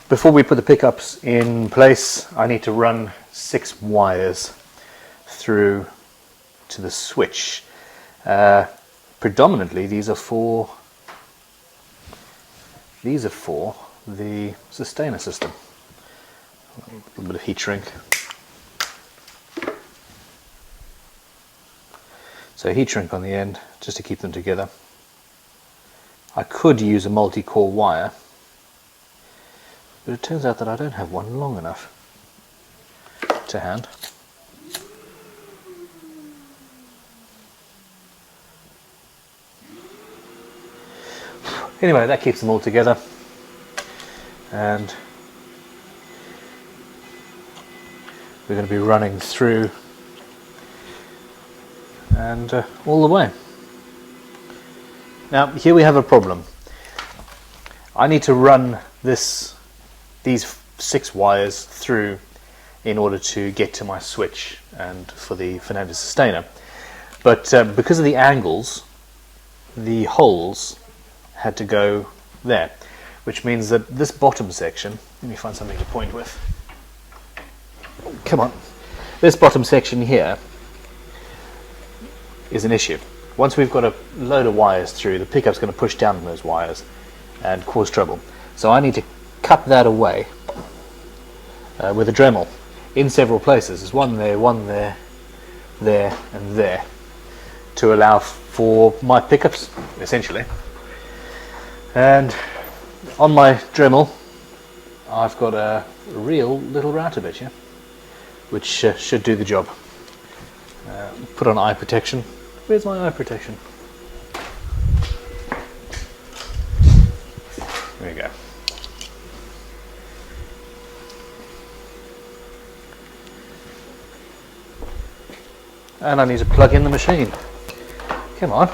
Before we put the pickups in place, I need to run 6 wires through to the switch. Predominantly these are for the sustainer system. A little bit of heat shrink. So heat shrink on the end just to keep them together. I could use a multi-core wire, but it turns out that I don't have one long enough to hand. Anyway, that keeps them all together, and we're going to be running through and all the way. Now here we have a problem. I need to run these 6 wires through in order to get to my switch and for the Fernandez sustainer, but because of the angles, the holes had to go there, which means that this bottom section, let me find something to point with. Oh, come on. This bottom section here is an issue. Once we've got a load of wires through, the pickup's going to push down on those wires and cause trouble. So I need to cut that away with a Dremel in several places. There's one there, there and there, to allow for my pickups, essentially. And on my Dremel I've got a real little router bit here, which should do the job. Put on eye protection. Where's my eye protection? There we go. And I need to plug in the machine. Come on.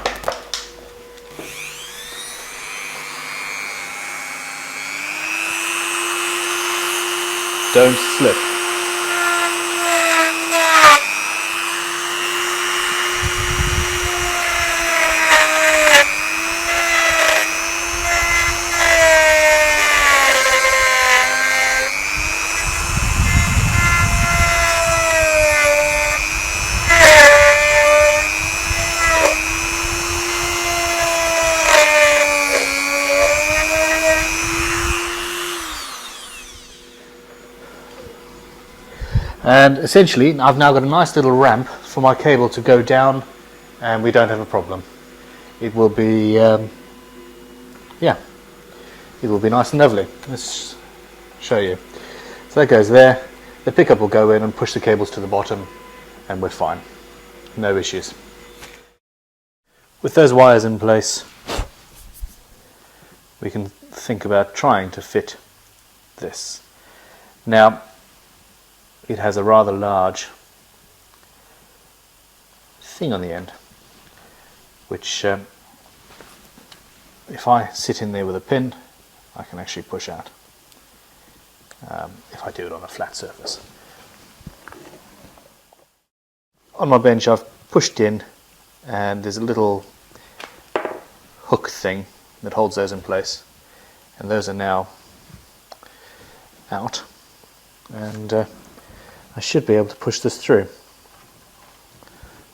Don't slip. And essentially I've now got a nice little ramp for my cable to go down, and we don't have a problem. It will be yeah, it will be nice and lovely. Let's show you. So that goes there, the pickup will go in and push the cables to the bottom, and we're fine. No issues. With those wires in place, we can think about trying to fit this. Now it has a rather large thing on the end, which if I sit in there with a pin, I can actually push out, if I do it on a flat surface. On my bench I've pushed in, and there's a little hook thing that holds those in place, and those are now out, and I should be able to push this through,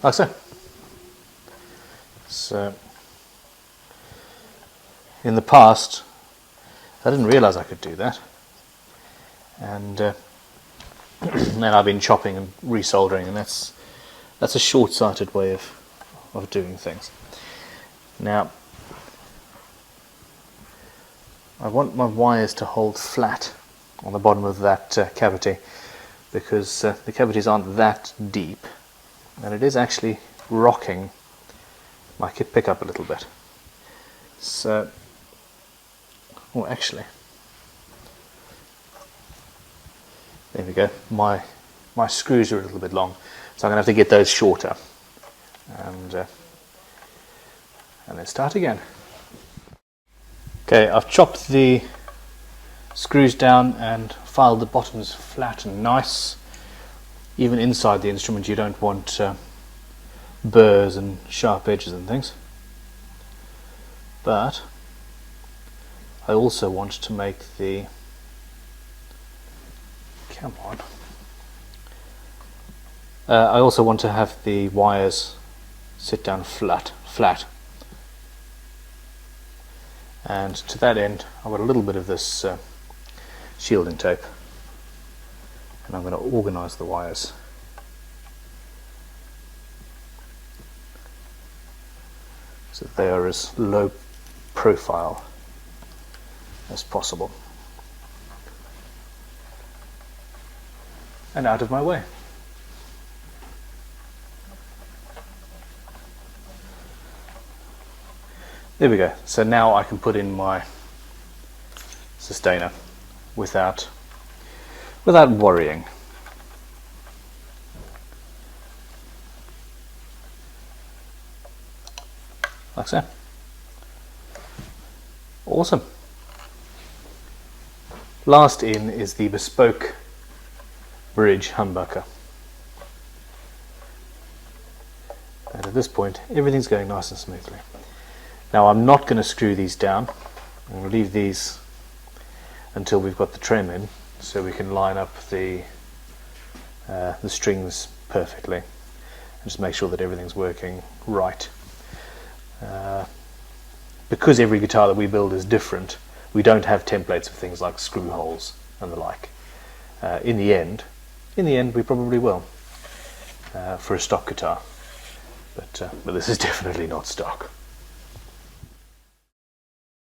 like so. So, in the past, I didn't realise I could do that, and then I've been chopping and resoldering, and that's a short-sighted way of doing things. Now, I want my wires to hold flat on the bottom of that cavity, because the cavities aren't that deep, and it is actually rocking my kit pickup a little bit. So, oh, actually, there we go. My screws are a little bit long, so I'm going to have to get those shorter, and then start again. Okay, I've chopped the screws down and filed the bottoms flat and nice. Even inside the instrument you don't want burrs and sharp edges and things, but I also want to make the Come on. I also want to have the wires sit down flat. And to that end, I've got a little bit of this shielding tape, and I'm going to organise the wires. So they are as low profile as possible and out of my way. There we go. So now I can put in my sustainer without worrying. Like so. Awesome. Last in is the bespoke bridge humbucker. And at this point, everything's going nice and smoothly. Now I'm not going to screw these down. I'm going to leave these until we've got the trem in, so we can line up the strings perfectly and just make sure that everything's working right. Because every guitar that we build is different, we don't have templates of things like screw holes and the like. In the end we probably will for a stock guitar, but this is definitely not stock.